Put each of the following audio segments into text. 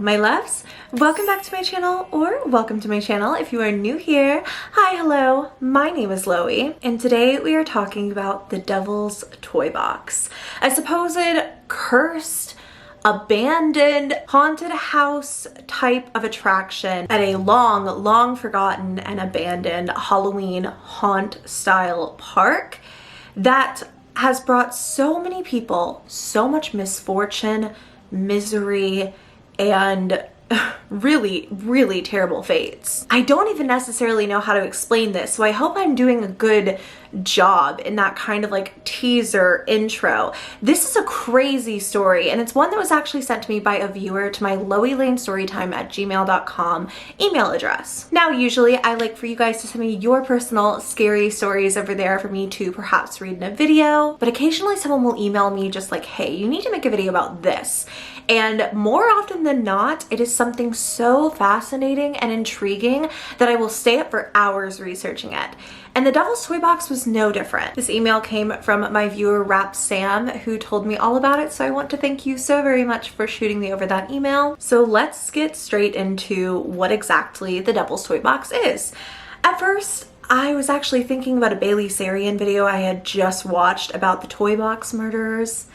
my loves. Welcome back to my channel, or welcome to my channel if you are new here. Hi, hello, my name is Loey, and today we are talking about the Devil's Toy Box, a supposed cursed, abandoned, haunted house type of attraction at a long forgotten and abandoned Halloween haunt style park that has brought so many people so much misfortune, misery, and really terrible fates. I don't even necessarily know how to explain this, so I hope I'm doing a good job in that kind of like teaser intro. This is a crazy story, and it's one that was actually sent to me by a viewer to my LoeyLane storytime@gmail.com email address. Now, usually I like for you guys to send me your personal scary stories over there for me to perhaps read in a video, but occasionally someone will email me just like, hey, you need to make a video about this. And more often than not, it is something so fascinating and intriguing that I will stay up for hours researching it. And the Devil's Toy Box was no different. This email came from my viewer Rap Sam, who told me all about it, so I want to thank you so very much for shooting me over that email. So let's get straight into what exactly the Devil's Toy Box is. At first, I was actually thinking about a Bailey Sarian video I had just watched about the Toy Box murderers,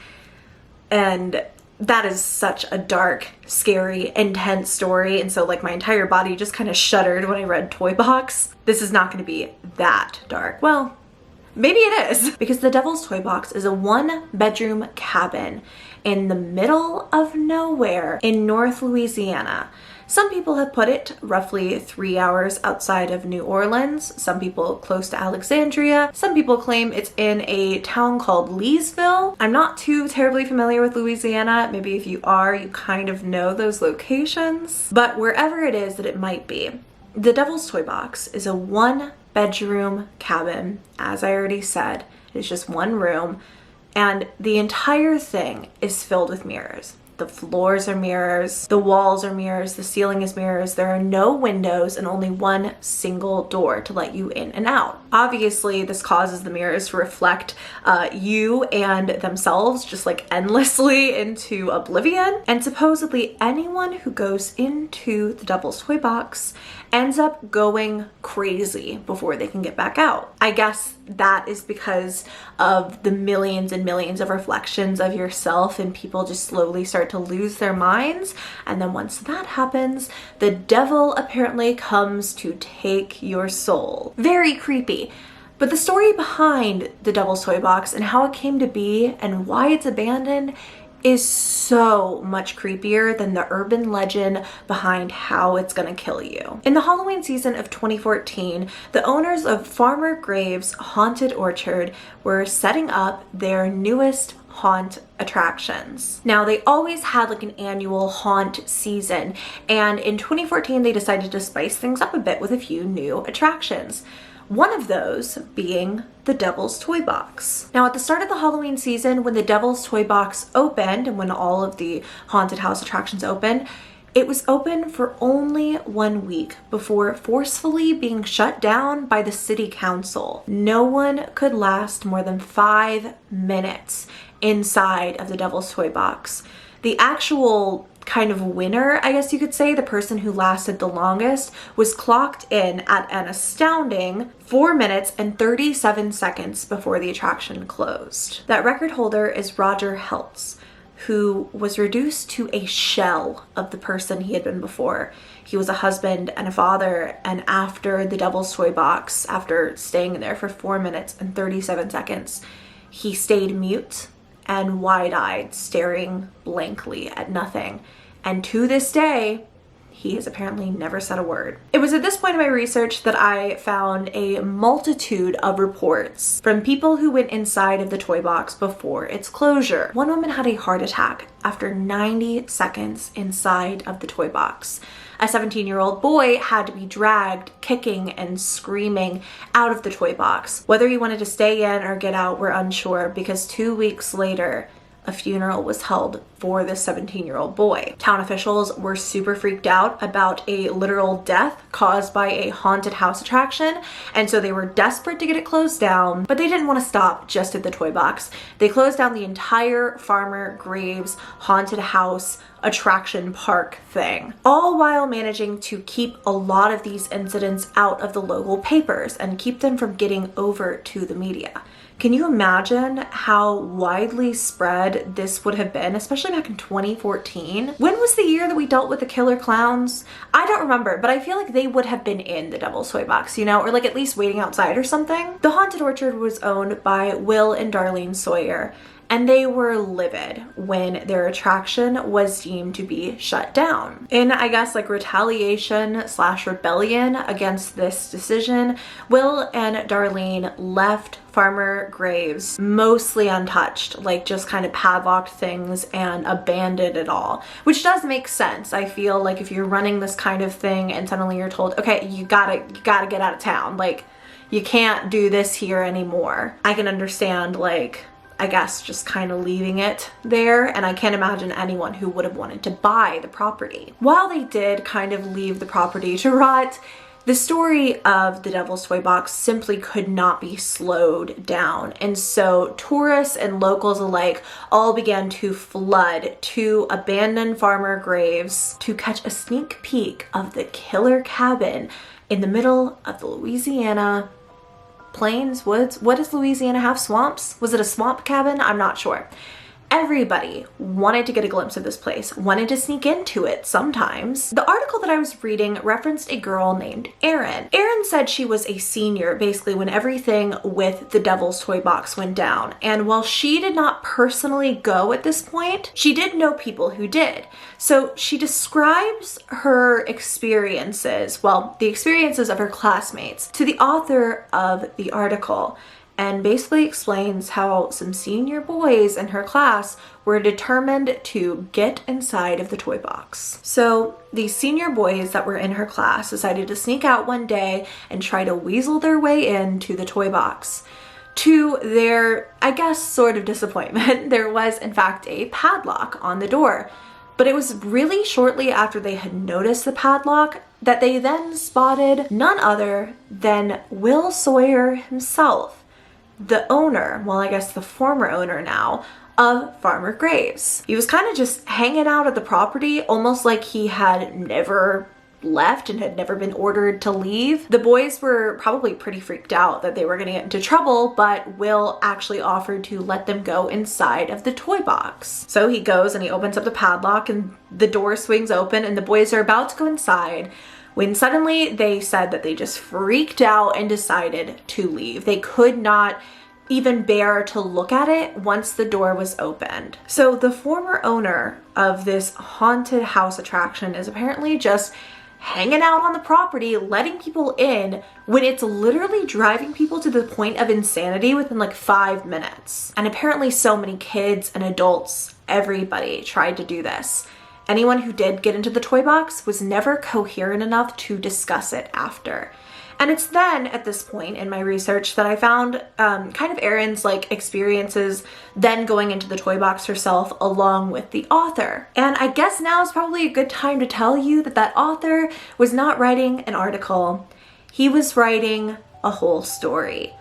and that is such a dark, scary, intense story, and so like my entire body just kind of shuddered when I read Toy Box. This is not going to be that dark. Well, maybe it is, because the Devil's Toy Box is a one-bedroom cabin in the middle of nowhere in North Louisiana. Some people have put it roughly 3 hours outside of New Orleans, some people close to Alexandria, some people claim it's in a town called Leesville. I'm not too terribly familiar with Louisiana. Maybe if you are, you kind of know those locations. But wherever it is that it might be, the Devil's Toy Box is a one-bedroom cabin. As I already said, it's just one room, and the entire thing is filled with mirrors. The floors are mirrors, the walls are mirrors, the ceiling is mirrors. There are no windows and only one single door to let you in and out. Obviously, this causes the mirrors to reflect you and themselves just like endlessly into oblivion. And supposedly anyone who goes into the Devil's Toy Box ends up going crazy before they can get back out. I guess that is because of the millions and millions of reflections of yourself, and people just slowly start to lose their minds. And then once that happens, the devil apparently comes to take your soul. Very creepy. But the story behind the Devil's Toy Box and how it came to be and why it's abandoned is so much creepier than the urban legend behind how it's gonna kill you. In the Halloween season of 2014, the owners of Farmer Graves Haunted Orchard were setting up their newest haunt attractions. Now, they always had like an annual haunt season, and in 2014 they decided to spice things up a bit with a few new attractions. One of those being the Devil's Toy Box. Now, at the start of the Halloween season, when the Devil's Toy Box opened and when all of the haunted house attractions opened, it was open for only 1 week before forcefully being shut down by the city council. No one could last more than 5 minutes inside of the Devil's Toy Box. The actual kind of winner, I guess you could say, the person who lasted the longest, was clocked in at an astounding 4 minutes and 37 seconds before the attraction closed. That record holder is Roger Heltz, who was reduced to a shell of the person he had been before. He was a husband and a father, and after the Devil's Toy Box, after staying in there for 4 minutes and 37 seconds, he stayed mute and wide-eyed, staring blankly at nothing. And to this day, he has apparently never said a word. It was at this point in my research that I found a multitude of reports from people who went inside of the toy box before its closure. One woman had a heart attack after 90 seconds inside of the toy box. A 17-year-old boy had to be dragged, kicking and screaming out of the toy box. Whether he wanted to stay in or get out, we're unsure, because 2 weeks later, a funeral was held for this 17-year-old boy. Town officials were super freaked out about a literal death caused by a haunted house attraction, and so they were desperate to get it closed down, but they didn't want to stop just at the toy box. They closed down the entire Farmer Graves haunted house attraction park thing, all while managing to keep a lot of these incidents out of the local papers and keep them from getting over to the media. Can you imagine how widely spread this would have been, especially back in 2014? When was the year that we dealt with the killer clowns? I don't remember, but I feel like they would have been in the Devil's Toy Box, you know, or like at least waiting outside or something. The Haunted Orchard was owned by Will and Darlene Sawyer, and they were livid when their attraction was deemed to be shut down. In, I guess, like retaliation/rebellion against this decision, Will and Darlene left Farmer Graves mostly untouched, like just kind of padlocked things and abandoned it all, which does make sense. I feel like if you're running this kind of thing and suddenly you're told, okay, you gotta get out of town, like you can't do this here anymore. I can understand, like, I guess just kind of leaving it there, and I can't imagine anyone who would have wanted to buy the property. While they did kind of leave the property to rot, the story of the Devil's Toy Box simply could not be slowed down, and so tourists and locals alike all began to flood to abandoned Farmer Graves to catch a sneak peek of the killer cabin in the middle of the Louisiana plains, woods. What does Louisiana have? Swamps? Was it a swamp cabin? I'm not sure. Everybody wanted to get a glimpse of this place, wanted to sneak into it sometimes. The article that I was reading referenced a girl named Erin. Erin said she was a senior basically when everything with the Devil's Toy Box went down. And while she did not personally go at this point, she did know people who did. So she describes her experiences, well, the experiences of her classmates, to the author of the article, and basically explains how some senior boys in her class were determined to get inside of the toy box. So these senior boys that were in her class decided to sneak out one day and try to weasel their way into the toy box. To their, I guess, sort of disappointment, there was in fact a padlock on the door. But it was really shortly after they had noticed the padlock that they then spotted none other than Will Sawyer himself, the owner, well, I guess the former owner now, of Farmer Graves. He was kind of just hanging out at the property, almost like he had never left and had never been ordered to leave. The boys were probably pretty freaked out that they were going to get into trouble, but Will actually offered to let them go inside of the toy box. So he goes and he opens up the padlock and the door swings open and the boys are about to go inside when suddenly they said that they just freaked out and decided to leave. They could not even bear to look at it once the door was opened. So the former owner of this haunted house attraction is apparently just hanging out on the property, letting people in when it's literally driving people to the point of insanity within like 5 minutes. And apparently so many kids and adults, everybody tried to do this. Anyone who did get into the toy box was never coherent enough to discuss it after. And it's then at this point in my research that I found kind of Erin's like experiences then going into the toy box herself along with the author. And I guess now is probably a good time to tell you that that author was not writing an article. He was writing a whole story.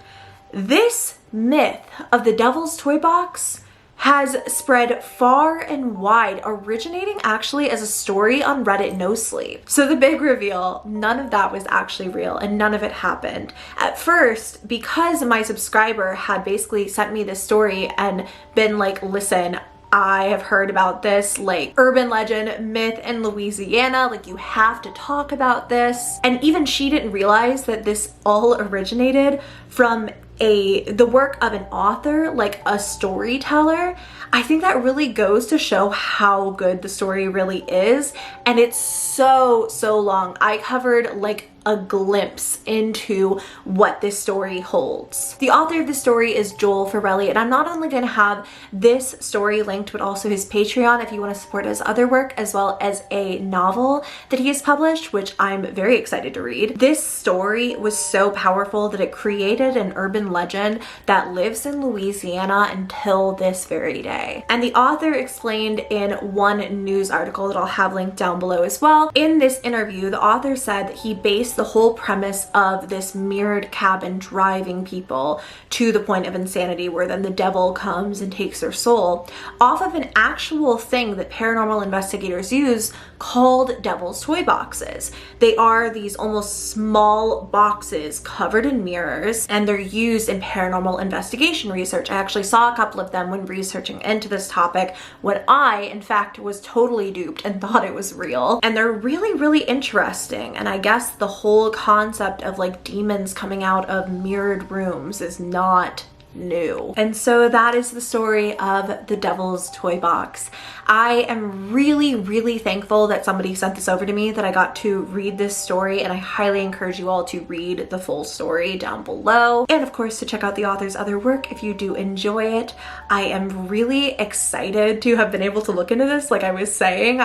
This myth of the Devil's Toy Box has spread far and wide, originating actually as a story on Reddit No Sleep. So the big reveal, none of that was actually real and none of it happened. At first, because my subscriber had basically sent me this story and been like, listen, I have heard about this like urban legend myth in Louisiana, like you have to talk about this. And even she didn't realize that this all originated from the work of an author, like a storyteller. I think that really goes to show how good the story really is. And it's so long. I covered like a glimpse into what this story holds. The author of the story is Joel Farrelly, and I'm not only going to have this story linked, but also his Patreon if you want to support his other work, as well as a novel that he has published, which I'm very excited to read. This story was so powerful that it created an urban legend that lives in Louisiana until this very day. And the author explained in one news article that I'll have linked down below as well. In this interview, the author said that he based the whole premise of this mirrored cabin driving people to the point of insanity where then the devil comes and takes their soul off of an actual thing that paranormal investigators use called devil's toy boxes. They are these almost small boxes covered in mirrors, and they're used in paranormal investigation research. I actually saw a couple of them when researching into this topic when I, in fact, was totally duped and thought it was real. And they're really, really interesting. And I guess the whole concept of like demons coming out of mirrored rooms is not new. And so that is the story of the Devil's Toy Box. I am really, really thankful that somebody sent this over to me, that I got to read this story, and I highly encourage you all to read the full story down below. And of course, to check out the author's other work if you do enjoy it. I am really excited to have been able to look into this. Like I was saying,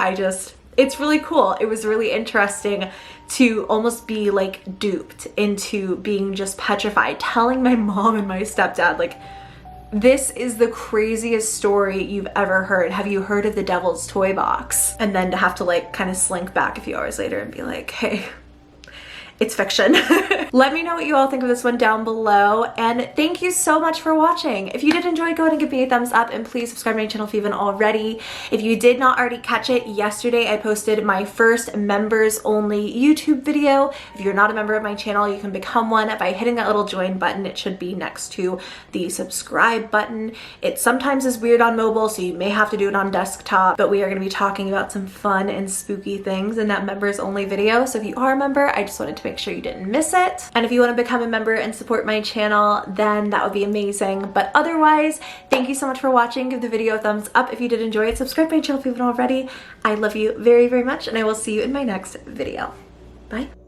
it's really cool. It was really interesting to almost be like duped into being just petrified, telling my mom and my stepdad, like, this is the craziest story you've ever heard. Have you heard of the Devil's Toy Box? And then to have to like kind of slink back a few hours later and be like, hey, it's fiction. Let me know what you all think of this one down below, and thank you so much for watching. If you did enjoy, go ahead and give me a thumbs up, and please subscribe to my channel if you haven't already. If you did not already catch it, yesterday I posted my first members only YouTube video. If you're not a member of my channel, you can become one by hitting that little join button. It should be next to the subscribe button. It sometimes is weird on mobile, so you may have to do it on desktop, but we are going to be talking about some fun and spooky things in that members only video. So if you are a member, I just wanted to make sure you didn't miss it. And if you want to become a member and support my channel, then that would be amazing. But otherwise, thank you so much for watching. Give the video a thumbs up if you did enjoy it. Subscribe to my channel if you haven't already. I love you very, very much, and I will see you in my next video. Bye.